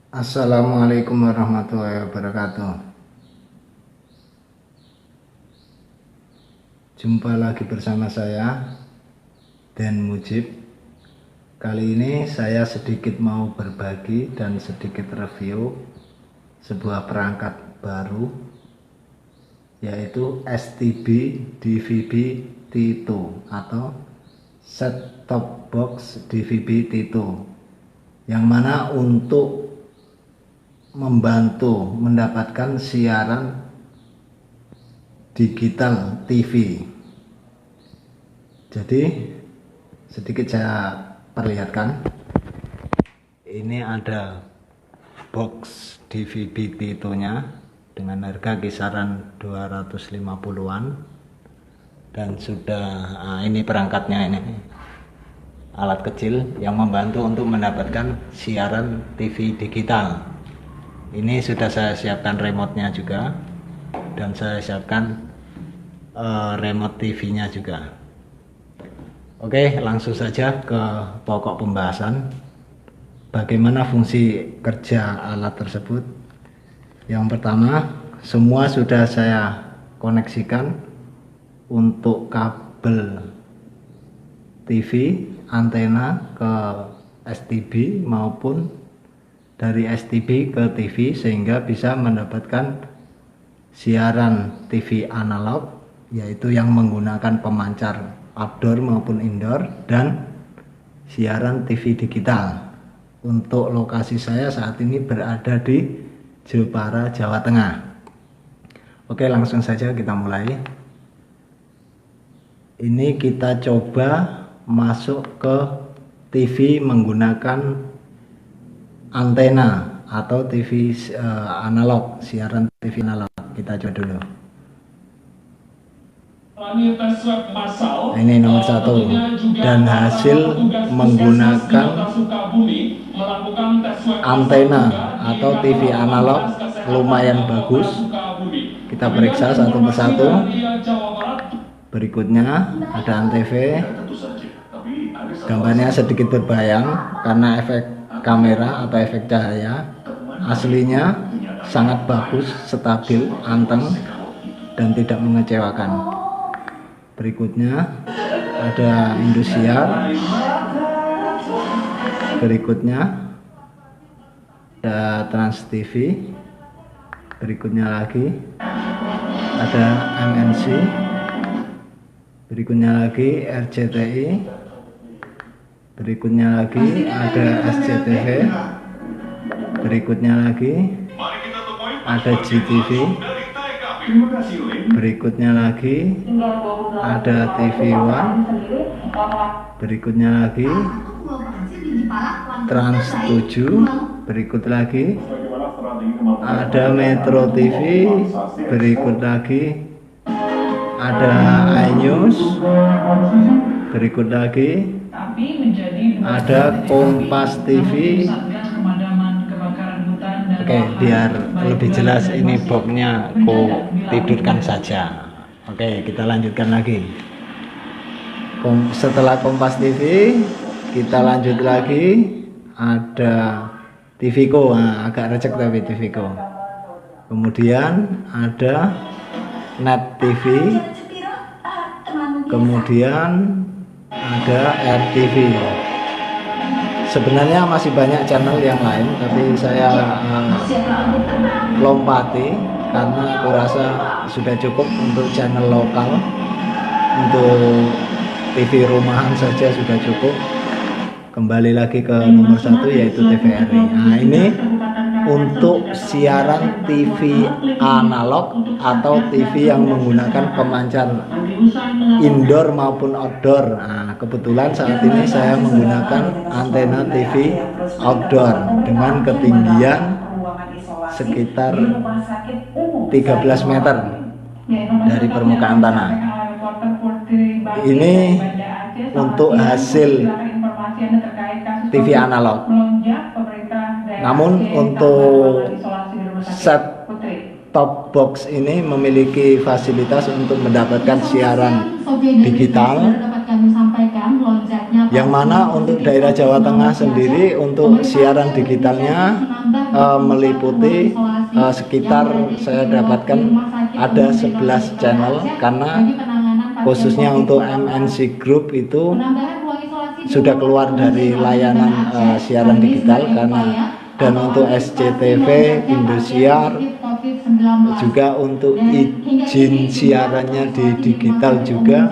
Assalamualaikum warahmatullahi wabarakatuh. Jumpa lagi bersama saya, Den Mujib. Kali ini saya sedikit mau berbagi dan sedikit review sebuah perangkat baru, yaitu STB DVB T2 atau Set Top Box DVB T2, yang mana untuk membantu mendapatkan siaran digital TV. Jadi sedikit saya perlihatkan. Ini ada box DVB T2 nya dengan harga kisaran 250-an, dan sudah ini perangkatnya, ini alat kecil yang membantu untuk mendapatkan siaran TV digital. Ini sudah saya siapkan remote-nya juga, dan saya siapkan remote TV-nya juga. Oke, langsung saja ke pokok pembahasan. Bagaimana fungsi kerja alat tersebut? Yang pertama, semua sudah saya koneksikan untuk kabel TV, antena ke STB maupun dari STB ke TV, sehingga bisa mendapatkan siaran TV analog, yaitu yang menggunakan pemancar outdoor maupun indoor, dan siaran TV digital. Untuk lokasi saya saat ini berada di Jepara, Jawa Tengah. Oke, langsung saja kita mulai. Ini kita coba masuk ke TV menggunakan antena atau TV analog, siaran TV analog. Kita coba dulu. Ini nomor 1, dan hasil menggunakan antena atau TV analog lumayan bagus. Kita periksa satu persatu. Berikutnya ada antv, gambarnya sedikit berbayang karena efek kamera atau efek cahaya. Aslinya sangat bagus, stabil, anteng, dan tidak mengecewakan. Berikutnya ada Indosiar. Berikutnya ada Trans TV. Berikutnya lagi ada MNC. Berikutnya lagi RCTI. Berikutnya lagi ada SCTV. Berikutnya lagi ada GTV. Berikutnya lagi ada TV One. Berikutnya lagi Trans 7. Berikut lagi ada Metro TV. Berikut lagi ada iNews. Berikut lagi ada Kompas TV. Oke, biar lebih jelas ini boxnya aku tidurkan saja. Oke, kita lanjutkan lagi. Setelah Kompas TV, kita lanjut lagi. Ada TVCO, agak recek tapi TVCO. Kemudian ada Net TV. Kemudian ada RTV. Sebenarnya masih banyak channel yang lain, tapi saya lompati karena aku rasa sudah cukup untuk channel lokal. Untuk TV rumahan saja sudah cukup. Kembali lagi ke nomor 1, yaitu TVRI. Nah, ini untuk siaran TV analog atau TV yang menggunakan pemancar indoor maupun outdoor. Nah, kebetulan saat ini saya menggunakan antena TV outdoor dengan ketinggian sekitar 13 meter dari permukaan tanah. Ini untuk hasil TV analog. Namun untuk set top box ini memiliki fasilitas untuk mendapatkan siaran digital, yang mana untuk daerah Jawa Tengah sendiri untuk siaran digitalnya meliputi sekitar, saya dapatkan ada 11 channel, karena khususnya untuk MNC Group itu sudah keluar dari layanan siaran digital, karena dan untuk SCTV, Indosiar, juga untuk izin siarannya di digital juga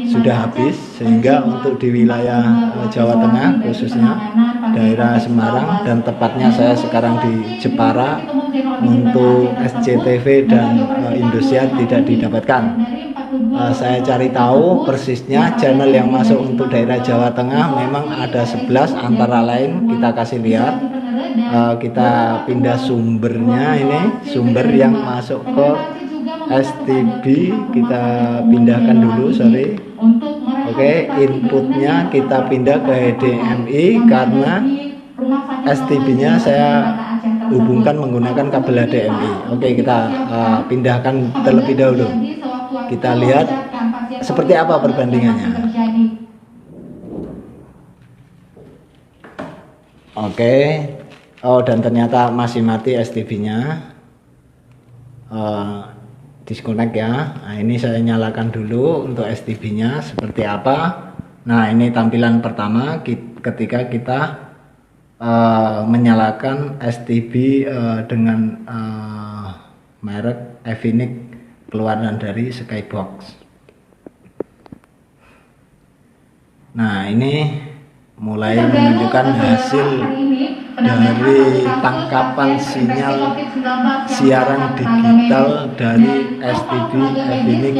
sudah habis, sehingga untuk di wilayah Jawa Tengah khususnya daerah Semarang, dan tepatnya saya sekarang di Jepara, untuk SCTV dan Indosiar tidak didapatkan. Saya cari tahu persisnya channel yang masuk untuk daerah Jawa Tengah memang ada 11, antara lain kita kasih lihat. Kita pindah sumbernya, ini sumber yang masuk ke STB kita pindahkan dulu, sorry. Oke, inputnya kita pindah ke HDMI karena STB nya saya hubungkan menggunakan kabel HDMI. Oke, kita pindahkan terlebih dahulu. Kita lihat seperti apa perbandingannya. Oke. Oh, dan ternyata masih mati STB-nya. Disconnect ya. Nah, ini saya nyalakan dulu untuk STB-nya seperti apa. Nah, ini tampilan pertama ketika kita menyalakan STB dengan merek Evinix keluaran dari Skybox. Nah, ini mulai menunjukkan hasil dari tangkapan sinyal siaran digital dari STB Evinix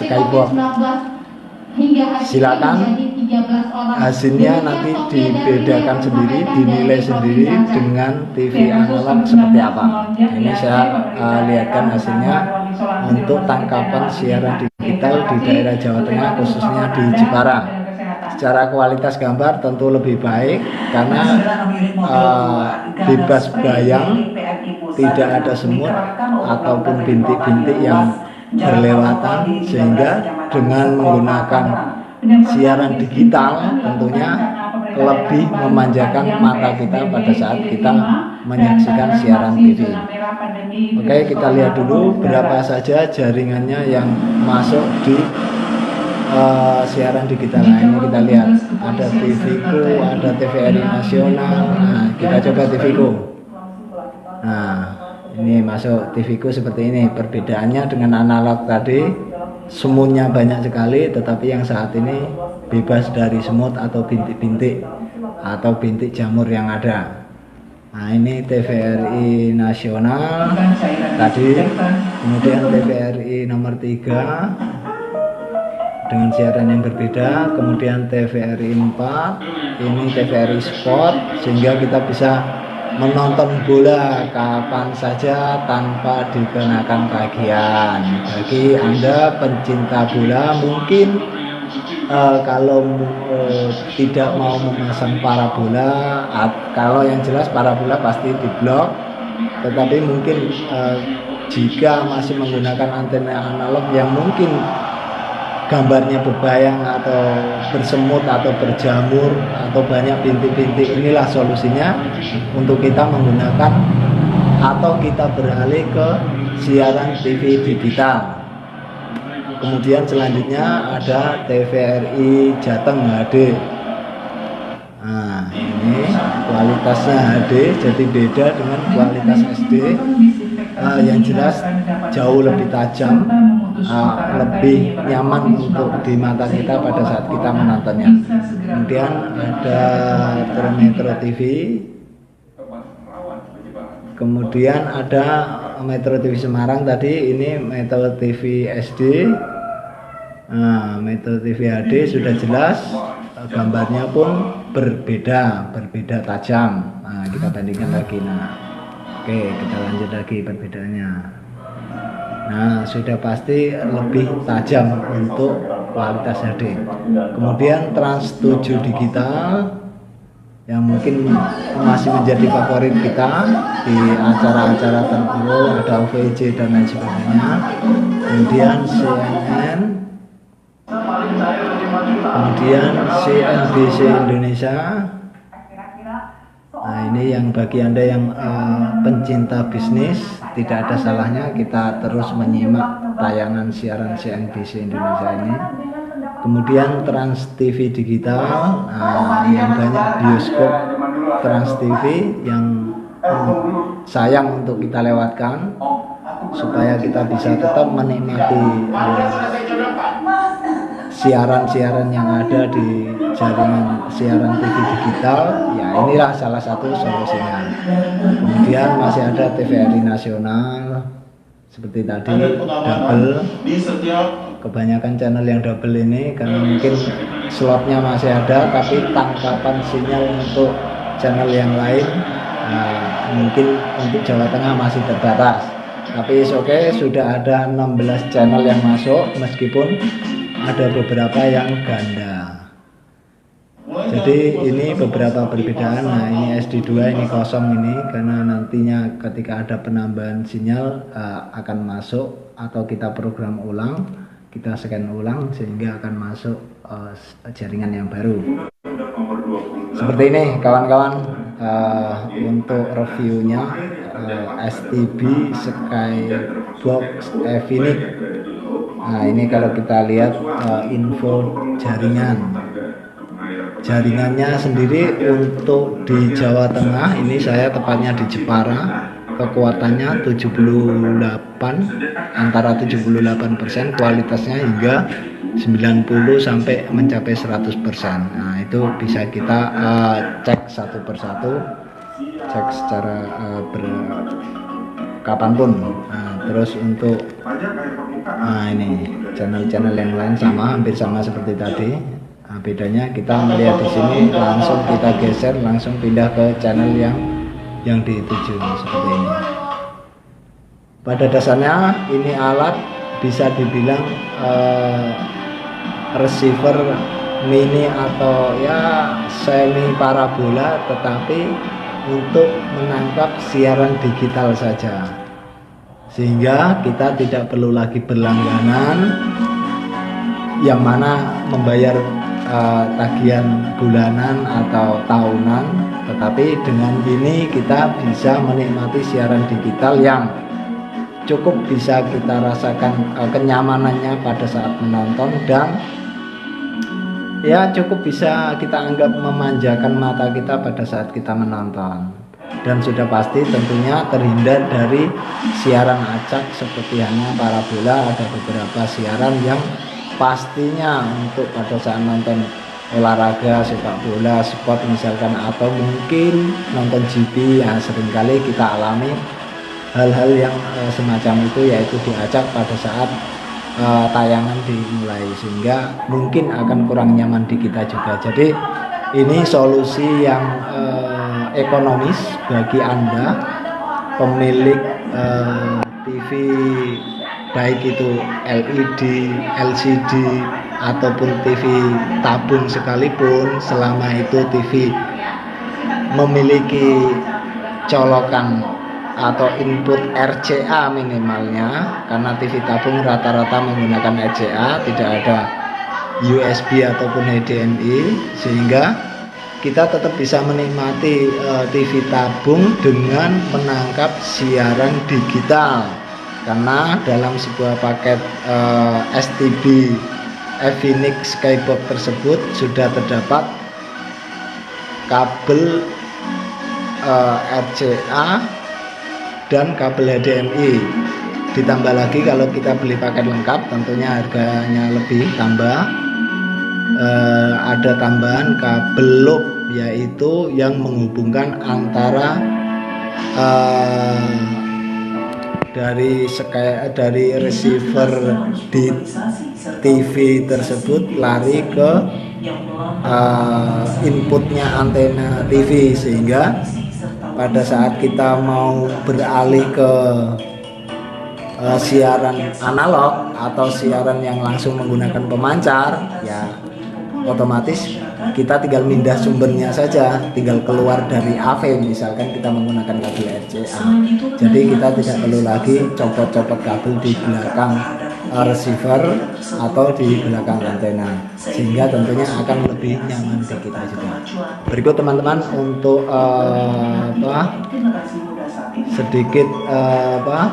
Skybox. Silakan hasilnya nanti dibedakan sendiri, dinilai sendiri dengan TV analog seperti apa. Ini saya lihatkan hasilnya untuk tangkapan siaran digital di daerah Jawa Tengah, khususnya di Jepara. Secara kualitas gambar tentu lebih baik karena bebas bayang, tidak ada semut ataupun bintik-bintik yang berlewatan, sehingga dengan menggunakan siaran digital tentunya lebih memanjakan mata kita pada saat kita menyaksikan siaran TV. Oke, kita lihat dulu berapa saja jaringannya yang masuk di siaran digital. Nah, ini kita lihat ada TVku, ada TVRI Nasional. Nah, kita coba TVku. Nah, ini masuk TVku seperti ini. Perbedaannya dengan analog tadi, semutnya banyak sekali, tetapi yang saat ini bebas dari semut atau bintik-bintik atau bintik jamur yang ada. Nah, ini TVRI Nasional tadi, kemudian TVRI nomor 3 dengan siaran yang berbeda, kemudian TVRI 4, ini TVRI Sport, sehingga kita bisa menonton bola kapan saja tanpa dikenakan tagihan. Bagi Anda pencinta bola, mungkin kalau tidak mau memasang parabola, kalau yang jelas parabola pasti diblok, tetapi mungkin jika masih menggunakan antena analog yang mungkin gambarnya berbayang atau bersemut atau berjamur atau banyak bintik-bintik, inilah solusinya untuk kita menggunakan atau kita beralih ke siaran TV digital. Kemudian selanjutnya ada TVRI Jateng HD. Nah, ini kualitasnya HD, jadi beda dengan kualitas SD. Yang jelas jauh lebih tajam, lebih nyaman untuk di mata kita pada saat kita menontonnya. Kemudian ada Metro TV, kemudian ada Metro TV Semarang tadi, ini Metro TV SD. Nah, Metro TV HD sudah jelas, gambarnya pun berbeda tajam. Nah, kita bandingkan lagi. Nah, oke, kita lanjut lagi perbedaannya. Nah, sudah pasti lebih tajam untuk kualitas HD. Kemudian Trans 7 digital yang mungkin masih menjadi favorit kita di acara-acara tertentu, ada OVJ dan lain sebagainya. Kemudian CNN, kemudian CNBC Indonesia. Nah, ini yang bagi Anda yang pencinta bisnis, tidak ada salahnya kita terus menyimak tayangan siaran CNBC Indonesia ini. Kemudian Trans TV Digital, yang banyak bioskop Trans TV yang sayang untuk kita lewatkan, supaya kita bisa tetap menikmati siaran-siaran yang ada di jaringan siaran TV digital. Ya, inilah salah satu solusinya. Kemudian masih ada TVRI nasional seperti tadi, double. Kebanyakan channel yang double ini karena mungkin slotnya masih ada, tapi tangkapan sinyal untuk channel yang lain mungkin untuk Jawa Tengah masih terbatas. Tapi oke, sudah ada 16 channel yang masuk, meskipun ada beberapa yang ganda. Jadi ini beberapa perbedaan. Nah, ini SD2, ini kosong ini, karena nantinya ketika ada penambahan sinyal akan masuk, atau kita program ulang, kita scan ulang sehingga akan masuk jaringan yang baru. Seperti ini kawan-kawan, untuk reviewnya STB Skybox Efinix. Nah, ini kalau kita lihat info jaringannya sendiri untuk di Jawa Tengah, ini saya tepatnya di Jepara, kekuatannya 78, antara 78%, kualitasnya hingga 90 sampai mencapai 100%. Nah, itu bisa kita cek satu persatu, cek secara kapanpun. Nah, terus untuk ini channel-channel yang lain hampir sama seperti tadi. Nah, bedanya kita melihat di sini, langsung kita geser, langsung pindah ke channel yang dituju seperti ini. Pada dasarnya ini alat bisa dibilang receiver mini atau ya semi parabola, tetapi untuk menangkap siaran digital saja, sehingga kita tidak perlu lagi berlangganan yang mana membayar tagihan bulanan atau tahunan, tetapi dengan ini kita bisa menikmati siaran digital yang cukup bisa kita rasakan kenyamanannya pada saat menonton, dan ya cukup bisa kita anggap memanjakan mata kita pada saat kita menonton. Dan sudah pasti tentunya terhindar dari siaran acak seperti hanya parabola. Ada beberapa siaran yang pastinya untuk pada saat nonton olahraga, sepak bola, sport misalkan, atau mungkin nonton GP, ya seringkali kita alami hal-hal yang semacam itu, yaitu diacak pada saat tayangan dimulai, sehingga mungkin akan kurang nyaman di kita juga. Jadi ini solusi yang ekonomis bagi Anda pemilik TV, baik itu LED, LCD ataupun TV tabung sekalipun, selama itu TV memiliki colokan atau input RCA minimalnya, karena TV tabung rata-rata menggunakan RCA, tidak ada USB ataupun HDMI, sehingga kita tetap bisa menikmati TV tabung dengan menangkap siaran digital, karena dalam sebuah paket STB Efinix Skybox tersebut sudah terdapat kabel RCA dan kabel HDMI. Ditambah lagi kalau kita beli paket lengkap, tentunya harganya lebih tambah. Ada tambahan kabel loop, yaitu yang menghubungkan antara dari receiver di TV tersebut lari ke inputnya antena TV, sehingga pada saat kita mau beralih ke siaran analog atau siaran yang langsung menggunakan pemancar, ya otomatis kita tinggal pindah sumbernya saja, tinggal keluar dari AV, misalkan kita menggunakan kabel RCA. Jadi kita tidak perlu lagi copot-copot kabel di belakang receiver atau di belakang antena, sehingga tentunya akan lebih nyaman di kita juga. Berikut teman-teman untuk sedikit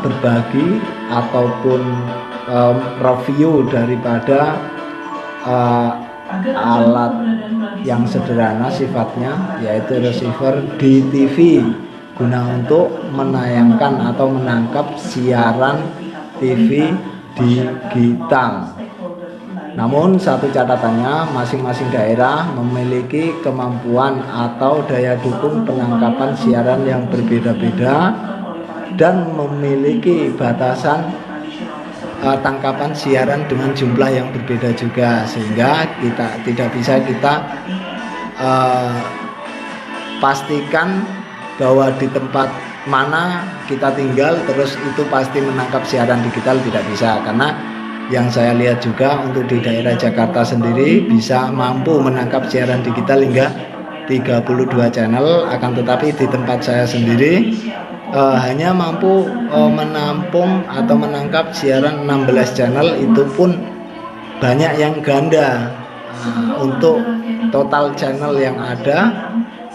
berbagi ataupun review daripada alat yang sederhana sifatnya, yaitu receiver di TV guna untuk menayangkan atau menangkap siaran TV digital. Namun satu catatannya, masing-masing daerah memiliki kemampuan atau daya dukung penangkapan siaran yang berbeda-beda dan memiliki batasan tangkapan siaran dengan jumlah yang berbeda juga, sehingga tidak bisa kita pastikan bahwa di tempat mana kita tinggal terus itu pasti menangkap siaran digital, tidak bisa. Karena yang saya lihat juga untuk di daerah Jakarta sendiri bisa mampu menangkap siaran digital hingga 32 channel, akan tetapi di tempat saya sendiri hanya mampu menampung atau menangkap siaran 16 channel, itu pun banyak yang ganda. Untuk total channel yang ada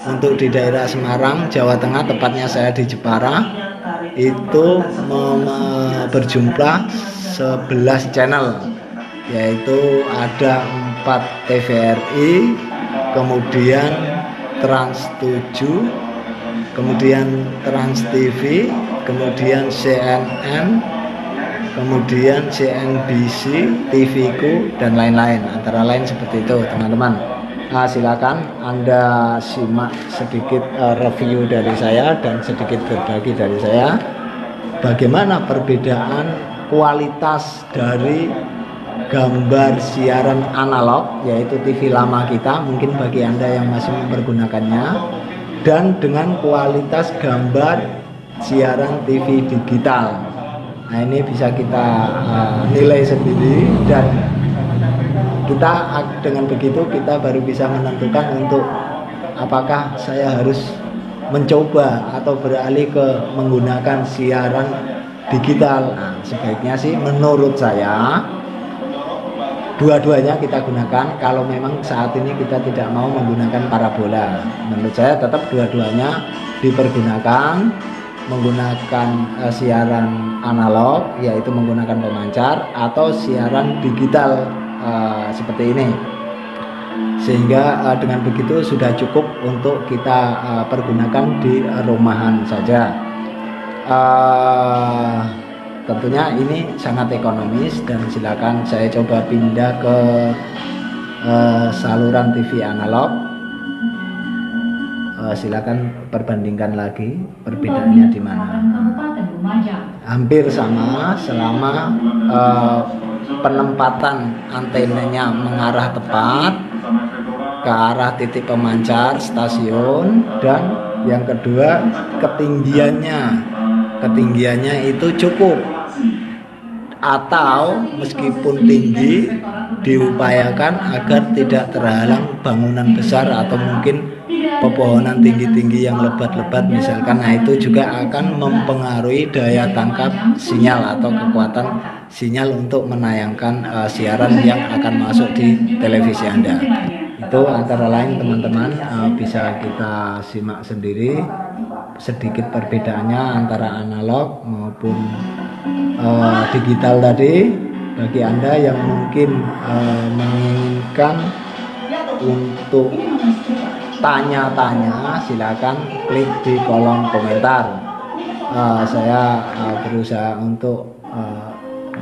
untuk di daerah Semarang, Jawa Tengah, tepatnya saya di Jepara, itu berjumlah 11 channel, yaitu ada 4 TVRI, kemudian Trans 7, kemudian Trans TV, kemudian CNN, kemudian CNBC, TVku, dan lain-lain, antara lain seperti itu teman-teman. Silakan Anda simak sedikit review dari saya dan sedikit berbagi dari saya bagaimana perbedaan kualitas dari gambar siaran analog, yaitu TV lama kita, mungkin bagi Anda yang masih mempergunakannya, dan dengan kualitas gambar siaran TV digital. Nah, ini bisa kita nilai sendiri, dan kita dengan begitu kita baru bisa menentukan untuk apakah saya harus mencoba atau beralih ke menggunakan siaran digital. Nah, sebaiknya sih menurut saya dua-duanya kita gunakan. Kalau memang saat ini kita tidak mau menggunakan parabola, menurut saya tetap dua-duanya dipergunakan, menggunakan siaran analog, yaitu menggunakan pemancar, atau siaran digital seperti ini, sehingga dengan begitu sudah cukup untuk kita pergunakan di rumahan saja. Tentunya ini sangat ekonomis, dan silakan saya coba pindah ke saluran TV analog. Silakan perbandingkan lagi perbedaannya di mana. Hampir sama selama penempatan antenanya mengarah tepat ke arah titik pemancar stasiun, dan yang kedua ketinggiannya itu cukup, atau meskipun tinggi diupayakan agar tidak terhalang bangunan besar atau mungkin pepohonan tinggi-tinggi yang lebat-lebat misalkan. Nah, itu juga akan mempengaruhi daya tangkap sinyal atau kekuatan sinyal untuk menayangkan siaran yang akan masuk di televisi Anda. Itu antara lain teman-teman, bisa kita simak sendiri sedikit perbedaannya antara analog maupun digital tadi. Bagi Anda yang mungkin menginginkan untuk tanya-tanya, silakan klik di kolom komentar. Saya berusaha untuk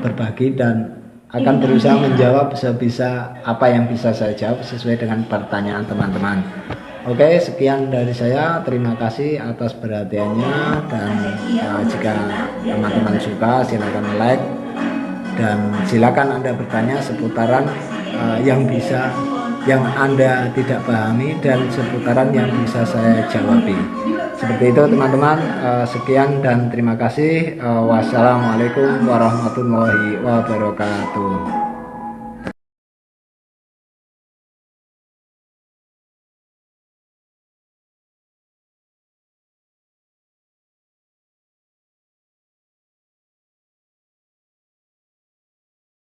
berbagi dan akan berusaha menjawab sebisa apa yang bisa saya jawab sesuai dengan pertanyaan teman-teman. Oke, sekian dari saya. Terima kasih atas perhatiannya, dan jika teman-teman suka silakan like, dan silakan Anda bertanya seputaran yang Anda tidak pahami dan seputaran yang bisa saya jawabi. Seperti itu teman-teman. Sekian dan terima kasih. Wassalamualaikum warahmatullahi wabarakatuh.